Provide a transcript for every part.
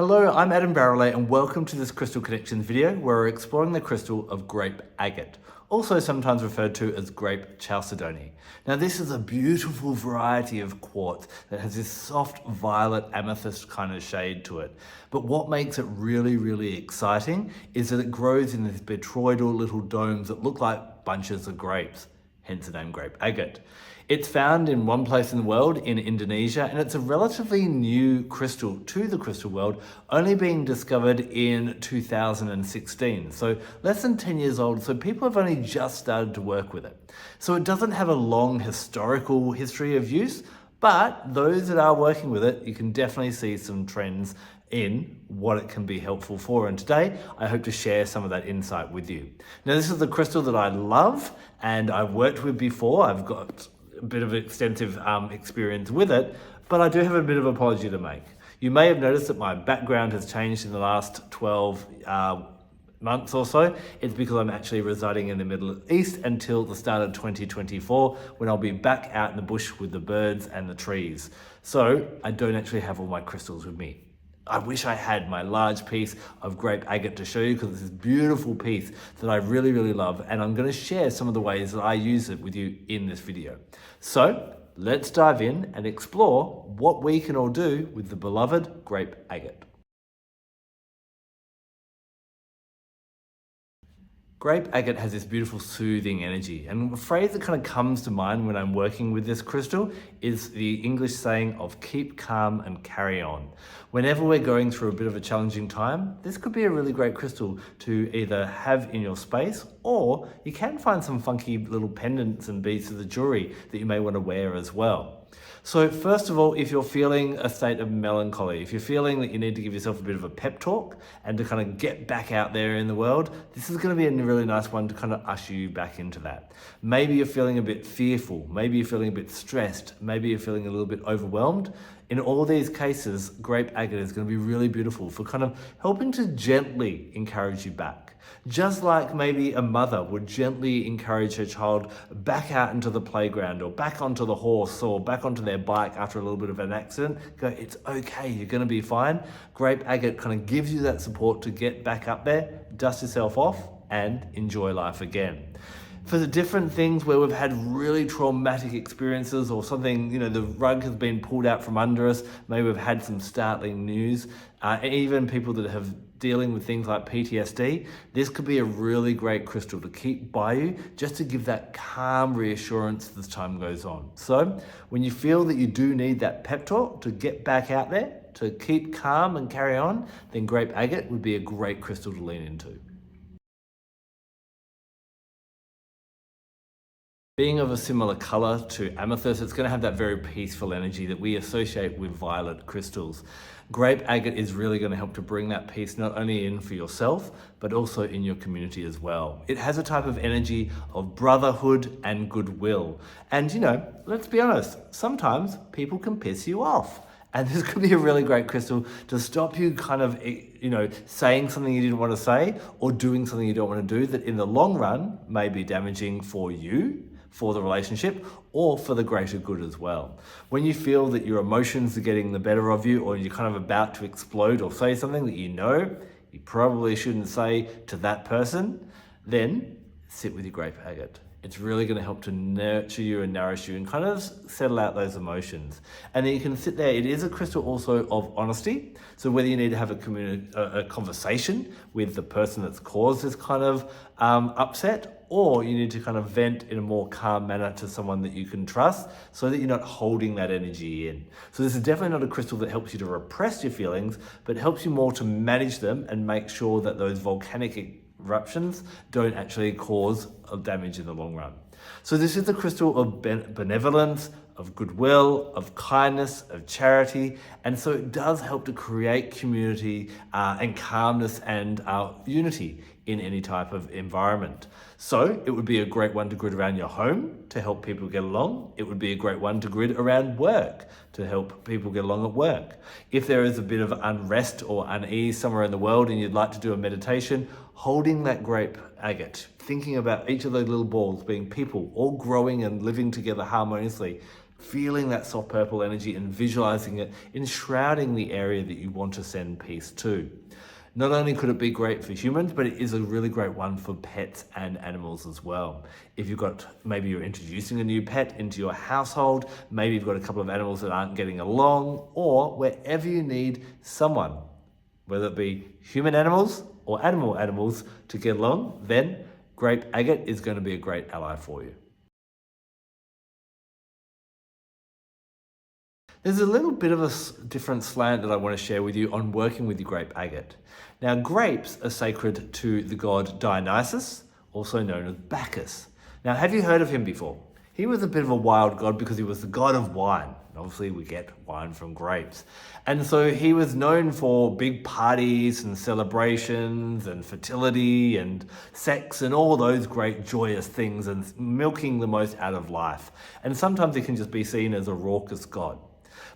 Hello, I'm Adam Barralet and welcome to this Crystal Connections video where we're exploring the crystal of Grape Agate, also sometimes referred to as Grape Chalcedony. Now this is a beautiful variety of quartz that has this soft violet amethyst kind of shade to it. But what makes it really exciting is that it grows in these botryoidal little domes that look like bunches of grapes, hence the name Grape Agate. It's found in one place in the world, in Indonesia, and it's a relatively new crystal to the crystal world, only being discovered in 2016. So less than 10 years old, so people have only just started to work with it. So it doesn't have a long historical history of use, but those that are working with it, you can definitely see some trends in what it can be helpful for. And today, I hope to share some of that insight with you. Now, this is the crystal that I love and I've worked with before. I've got a bit of extensive experience with it, but I do have a bit of an apology to make. You may have noticed that my background has changed in the last 12 months or so. It's because I'm actually residing in the Middle East until the start of 2024, when I'll be back out in the bush with the birds and the trees. So I don't actually have all my crystals with me. I wish I had my large piece of Grape Agate to show you, because it's this beautiful piece that I really love, and I'm going to share some of the ways that I use it with you in this video. So let's dive in and explore what we can all do with the beloved Grape Agate. Grape agate has this beautiful soothing energy, and a phrase that kind of comes to mind when I'm working with this crystal is the English saying of keep calm and carry on. Whenever we're going through a bit of a challenging time, this could be a really great crystal to either have in your space, or you can find some funky little pendants and beads of the jewelry that you may want to wear as well. So first of all, if you're feeling a state of melancholy, if you're feeling that you need to give yourself a bit of a pep talk and to kind of get back out there in the world, this is going to be a really nice one to kind of usher you back into that. Maybe you're feeling a bit fearful, maybe you're feeling a bit stressed, maybe you're feeling a little bit overwhelmed. In all these cases, Grape Agate is going to be really beautiful for kind of helping to gently encourage you back. Just like maybe a mother would gently encourage her child back out into the playground or back onto the horse or back onto their bike after a little bit of an accident, go, it's okay, you're going to be fine. Grape Agate kind of gives you that support to get back up there, dust yourself off and enjoy life again. For the different things where we've had really traumatic experiences or something, the rug has been pulled out from under us, maybe we've had some startling news, even people that have dealing with things like PTSD, this could be a really great crystal to keep by you, just to give that calm reassurance as time goes on. So when you feel that you do need that pep talk to get back out there, to keep calm and carry on, then Grape Agate would be a great crystal to lean into. Being of a similar color to amethyst, it's going to have that very peaceful energy that we associate with violet crystals. Grape Agate is really going to help to bring that peace not only in for yourself, but also in your community as well. It has a type of energy of brotherhood and goodwill. And let's be honest, sometimes people can piss you off. And this could be a really great crystal to stop you kind of, saying something you didn't want to say or doing something you don't want to do that in the long run may be damaging for you, for the relationship, or for the greater good as well. When you feel that your emotions are getting the better of you, or you're kind of about to explode or say something that you probably shouldn't say to that person, then sit with your Grape Agate. It's really going to help to nurture you and nourish you and kind of settle out those emotions. And then you can sit there. It is a crystal also of honesty. So whether you need to have a conversation with the person that's caused this kind of upset, or you need to kind of vent in a more calm manner to someone that you can trust so that you're not holding that energy in. So this is definitely not a crystal that helps you to repress your feelings, but helps you more to manage them and make sure that those volcanic eruptions don't actually cause damage in the long run. So this is a crystal of benevolence, of goodwill, of kindness, of charity, and so it does help to create community and calmness and unity in any type of environment. So it would be a great one to grid around your home to help people get along. It would be a great one to grid around work to help people get along at work. If there is a bit of unrest or unease somewhere in the world and you'd like to do a meditation, holding that Grape Agate, thinking about each of those little balls being people all growing and living together harmoniously, feeling that soft purple energy and visualizing it, enshrouding the area that you want to send peace to. Not only could it be great for humans, but it is a really great one for pets and animals as well. If maybe you're introducing a new pet into your household, maybe you've got a couple of animals that aren't getting along, or wherever you need someone, whether it be human animals or animals to get along, then grape agate is going to be a great ally for you. There's a little bit of a different slant that I want to share with you on working with your grape agate. Now, grapes are sacred to the god Dionysius, also known as Bacchus. Now, have you heard of him before? He was a bit of a wild god because he was the god of wine. Obviously, we get wine from grapes. And so he was known for big parties and celebrations and fertility and sex and all those great joyous things and milking the most out of life. And sometimes he can just be seen as a raucous god.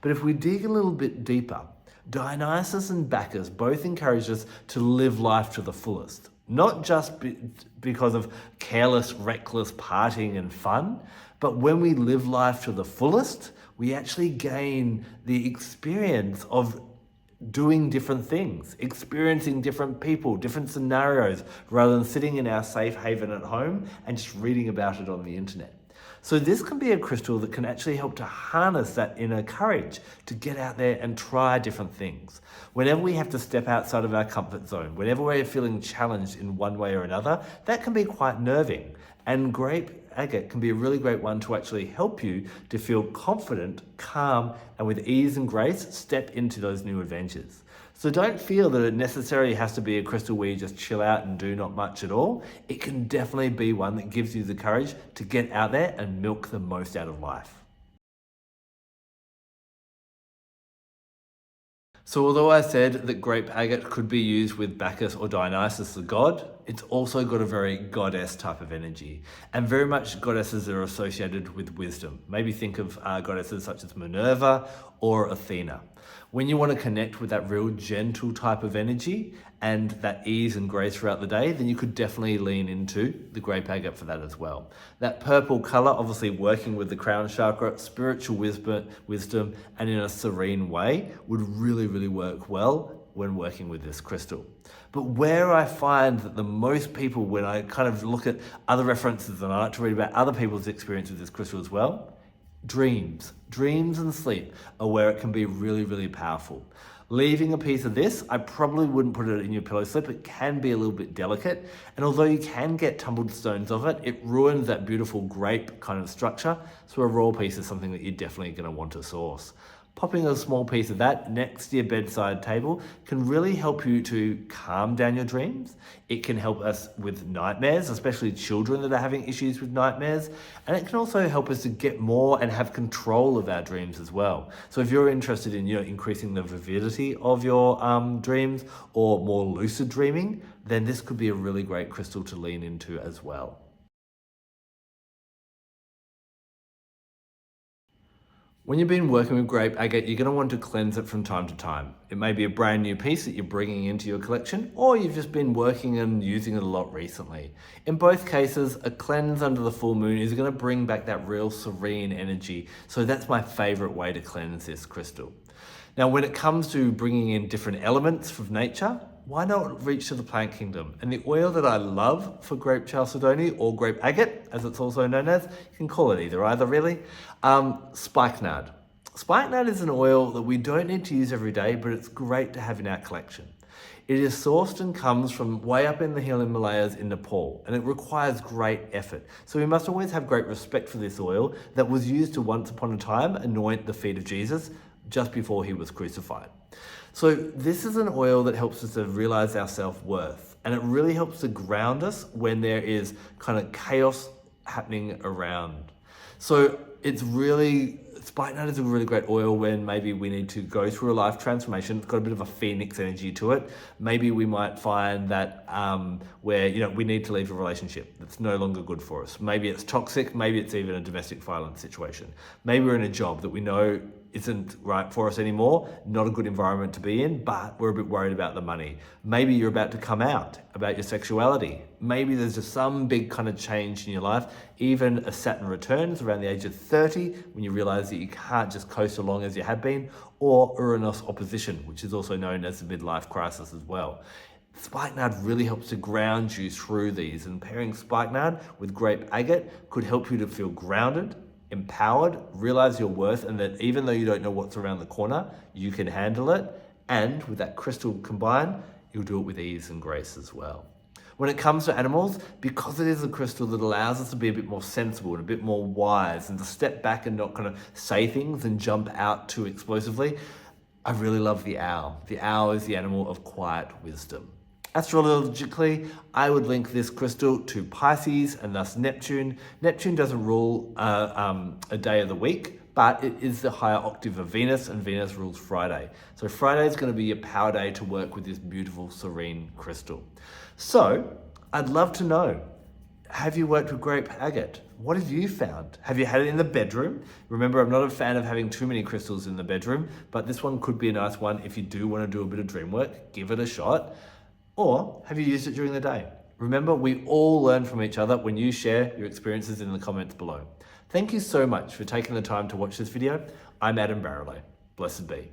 But if we dig a little bit deeper, Dionysius and Bacchus both encourage us to live life to the fullest. Not just because of careless, reckless partying and fun, but when we live life to the fullest, we actually gain the experience of doing different things, experiencing different people, different scenarios, rather than sitting in our safe haven at home and just reading about it on the internet. So this can be a crystal that can actually help to harness that inner courage to get out there and try different things. Whenever we have to step outside of our comfort zone, whenever we're feeling challenged in one way or another, that can be quite nerving. And grape agate can be a really great one to actually help you to feel confident, calm, and with ease and grace, step into those new adventures. So don't feel that it necessarily has to be a crystal where you just chill out and do not much at all. It can definitely be one that gives you the courage to get out there and milk the most out of life. So although I said that grape agate could be used with Bacchus or Dionysus the god, it's also got a very goddess type of energy. And very much goddesses are associated with wisdom. Maybe think of goddesses such as Minerva or Athena. When you want to connect with that real gentle type of energy and that ease and grace throughout the day, then you could definitely lean into the grape agate for that as well. That purple color, obviously working with the crown chakra, spiritual wisdom, and in a serene way, would really, really work well when working with this crystal. But where I find that the most people, when I kind of look at other references and I like to read about other people's experience with this crystal as well, dreams and sleep are where it can be really, really powerful. Leaving a piece of this, I probably wouldn't put it in your pillow slip. It can be a little bit delicate. And although you can get tumbled stones of it, it ruins that beautiful grape kind of structure. So a raw piece is something that you're definitely going to want to source. Popping a small piece of that next to your bedside table can really help you to calm down your dreams. It can help us with nightmares, especially children that are having issues with nightmares. And it can also help us to get more and have control of our dreams as well. So if you're interested in increasing the vividity of your dreams or more lucid dreaming, then this could be a really great crystal to lean into as well. When you've been working with grape agate, you're going to want to cleanse it from time to time. It may be a brand new piece that you're bringing into your collection, or you've just been working and using it a lot recently. In both cases, a cleanse under the full moon is going to bring back that real serene energy. So that's my favorite way to cleanse this crystal. Now, when it comes to bringing in different elements from nature, why not reach to the plant kingdom? And the oil that I love for Grape Chalcedony or grape agate, as it's also known as, you can call it either really, spikenard. Spikenard is an oil that we don't need to use every day, but it's great to have in our collection. It is sourced and comes from way up in the Himalayas in Nepal, and it requires great effort. So we must always have great respect for this oil that was used to once upon a time anoint the feet of Jesus just before he was crucified. So this is an oil that helps us to realize our self-worth, and it really helps to ground us when there is kind of chaos happening around. So spikenard is a really great oil when maybe we need to go through a life transformation. It's got a bit of a phoenix energy to it. Maybe we might find that where we need to leave a relationship that's no longer good for us. Maybe it's toxic, maybe it's even a domestic violence situation. Maybe we're in a job that we know isn't right for us anymore, not a good environment to be in, but we're a bit worried about the money. Maybe you're about to come out about your sexuality. Maybe there's just some big kind of change in your life. Even a Saturn returns around the age of 30, when you realize that you can't just coast along as you have been, or Uranus opposition, which is also known as the midlife crisis as well. Spikenard really helps to ground you through these, and pairing spikenard with grape agate could help you to feel grounded, empowered, realize your worth, and that even though you don't know what's around the corner, you can handle it. And with that crystal combined, you'll do it with ease and grace as well. When it comes to animals, because it is a crystal that allows us to be a bit more sensible and a bit more wise and to step back and not kind of say things and jump out too explosively, I really love the owl. The owl is the animal of quiet wisdom. Astrologically, I would link this crystal to Pisces and thus Neptune. Neptune doesn't rule a day of the week, but it is the higher octave of Venus, and Venus rules Friday. So Friday is going to be a power day to work with this beautiful, serene crystal. So I'd love to know, have you worked with grape agate? What have you found? Have you had it in the bedroom? Remember, I'm not a fan of having too many crystals in the bedroom, but this one could be a nice one if you do want to do a bit of dream work. Give it a shot. Or have you used it during the day? Remember, we all learn from each other when you share your experiences in the comments below. Thank you so much for taking the time to watch this video. I'm Adam Barralet. Blessed be.